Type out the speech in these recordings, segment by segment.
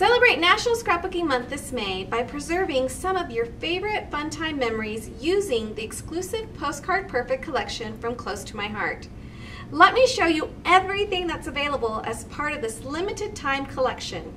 Celebrate National Scrapbooking Month this May by preserving some of your favorite fun time memories using the exclusive Postcard Perfect collection from Close to My Heart. Let me show you everything that's available as part of this limited time collection.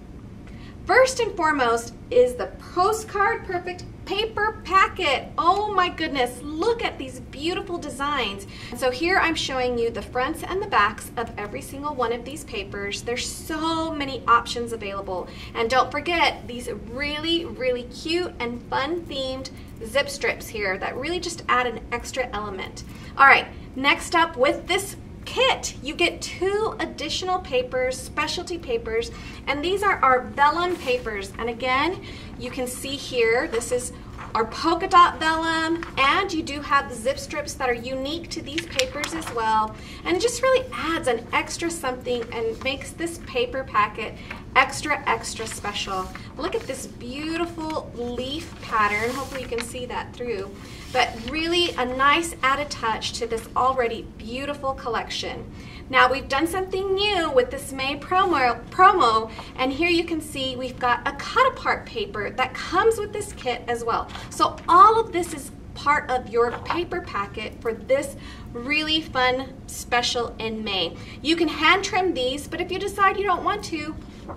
First and foremost is the Postcard Perfect paper packet. Oh my goodness, look at these beautiful designs. So here I'm showing you the fronts and the backs of every single one of these papers. There's so many options available. And don't forget these really cute and fun themed zip strips here that really just add an extra element. All right, next up with this kit, you get 2 additional papers, specialty papers, and these are our vellum papers. And again, you can see here, this is our polka dot vellum, and you do have the zip strips that are unique to these papers as well. And it just really adds an extra something and makes this paper packet extra special. Look at this beautiful leaf pattern. Hopefully you can see that through. But really a nice added touch to this already beautiful collection. Now we've done something new with this May promo, and here you can see we've got a cut apart paper that comes with this kit as well. So all of this is part of your paper packet for this really fun special in May. You can hand trim these, but if you decide you don't want to,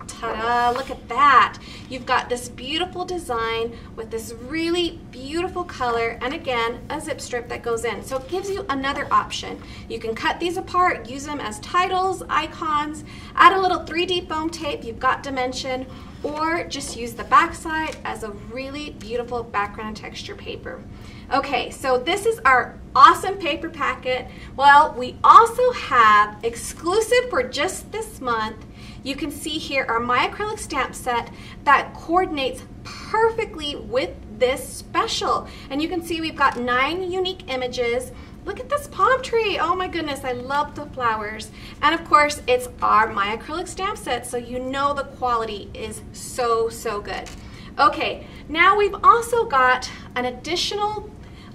ta-da, look at that. You've got this beautiful design with this really beautiful color, and again, a zip strip that goes in. So it gives you another option. You can cut these apart, use them as titles, icons, add a little 3D foam tape, you've got dimension, or just use the backside as a really beautiful background texture paper. Okay, so this is our awesome paper packet. Well, we also have exclusive for just this month. You can see here our My Acrylic stamp set that coordinates perfectly with this special. And you can see we've got 9 unique images. Look at this palm tree. Oh my goodness, I love the flowers. And of course, it's our My Acrylic stamp set, so you know the quality is so good. Okay, now we've also got an additional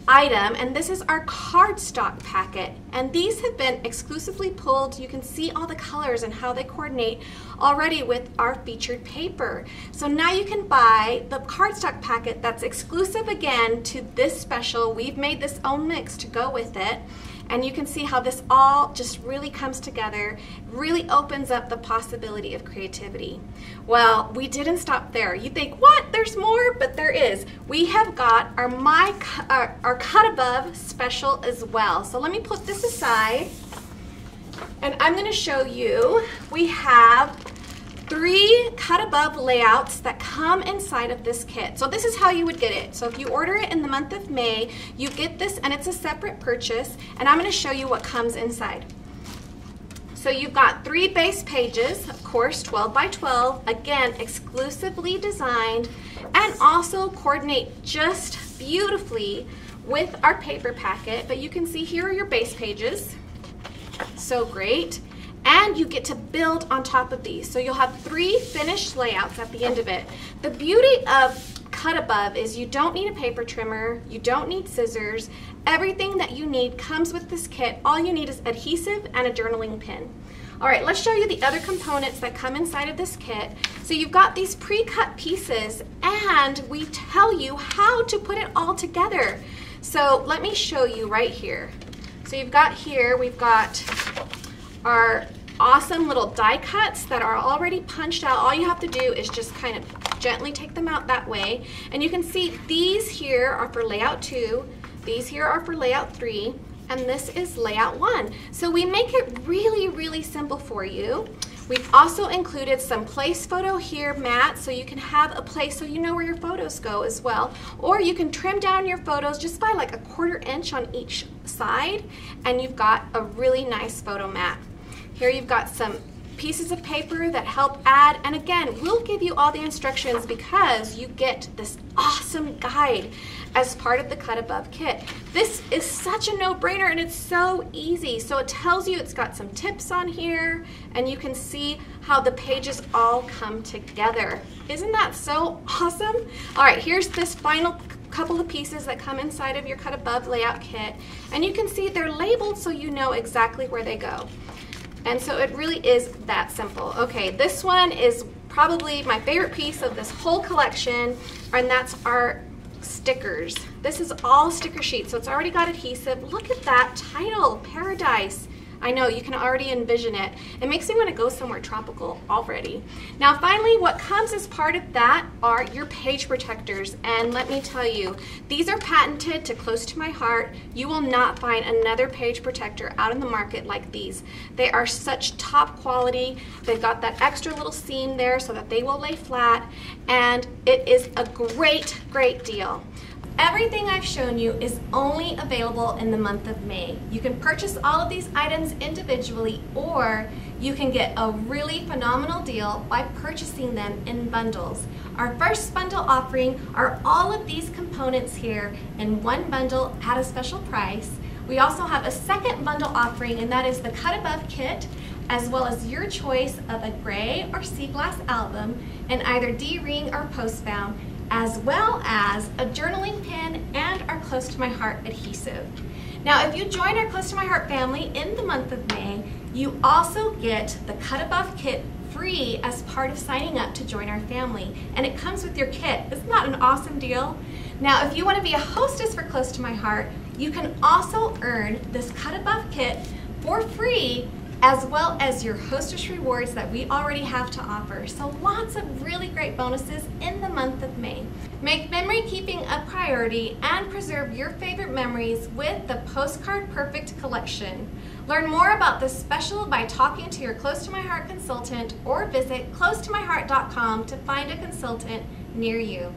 item, and this is our cardstock packet, and these have been exclusively pulled. You can see all the colors and how they coordinate already with our featured paper. So now you can buy the cardstock packet that's exclusive again to this special. We've made this own mix to go with it, and you can see how this all just really comes together, really opens up the possibility of creativity. Well, we didn't stop there. You think, what? There's more? But there is. We have got our Cut Above special as well. So let me put this aside, and I'm going to show you. We have 3 Cut Above layouts that come inside of this kit. So this is how you would get it. So if you order it in the month of May, you get this, and it's a separate purchase, and I'm going to show you what comes inside. So you've got 3 base pages, of course, 12 by 12, again, exclusively designed, and also coordinate just beautifully with our paper packet. But you can see here are your base pages. So great. And you get to build on top of these. So you'll have 3 finished layouts at the end of it. The beauty of Cut Above is you don't need a paper trimmer, you don't need scissors. Everything that you need comes with this kit. All you need is adhesive and a journaling pin. All right, let's show you the other components that come inside of this kit. So you've got these pre-cut pieces, and we tell you how to put it all together. So let me show you right here. So you've got here, we've got our awesome little die cuts that are already punched out. All you have to do is just kind of gently take them out that way. And you can see these here are for layout 2, these here are for layout 3, and this is layout 1. So we make it really simple for you. We've also included some place photo here mats, so you can have a place so you know where your photos go as well. Or you can trim down your photos just by like a 1/4 inch on each side, and you've got a really nice photo mat. Here you've got some pieces of paper that help add, and again, we'll give you all the instructions because you get this awesome guide as part of the Cut Above kit. This is such a no-brainer, and it's so easy. So it tells you, it's got some tips on here, and you can see how the pages all come together. Isn't that so awesome? All right, here's this final couple of pieces that come inside of your Cut Above layout kit, and you can see they're labeled so you know exactly where they go. And so it really is that simple. Okay, this one is probably my favorite piece of this whole collection, and that's our stickers. This is all sticker sheets, so it's already got adhesive. Look at that title, Paradise. I know, you can already envision it. It makes me want to go somewhere tropical already. Now finally, what comes as part of that are your page protectors. And let me tell you, these are patented to Close to My Heart. You will not find another page protector out in the market like these. They are such top quality. They've got that extra little seam there so that they will lay flat. And it is a great, great deal. Everything I've shown you is only available in the month of May. You can purchase all of these items individually, or you can get a really phenomenal deal by purchasing them in bundles. Our first bundle offering are all of these components here in one bundle at a special price. We also have a second bundle offering, and that is the Cut Above kit, as well as your choice of a gray or sea glass album in either D-ring or postbound, as well as a journaling pin and our Close to My Heart adhesive. Now, if you join our Close to My Heart family in the month of May, you also get the Cut Above kit free as part of signing up to join our family. And it comes with your kit. Isn't that an awesome deal? Now, if you want to be a hostess for Close to My Heart, you can also earn this Cut Above kit for free, as well as your hostess rewards that we already have to offer. So lots of really great bonuses in the month of May. Make memory keeping a priority and preserve your favorite memories with the Postcard Perfect collection. Learn more about this special by talking to your Close to My Heart consultant, or visit closetomyheart.com to find a consultant near you.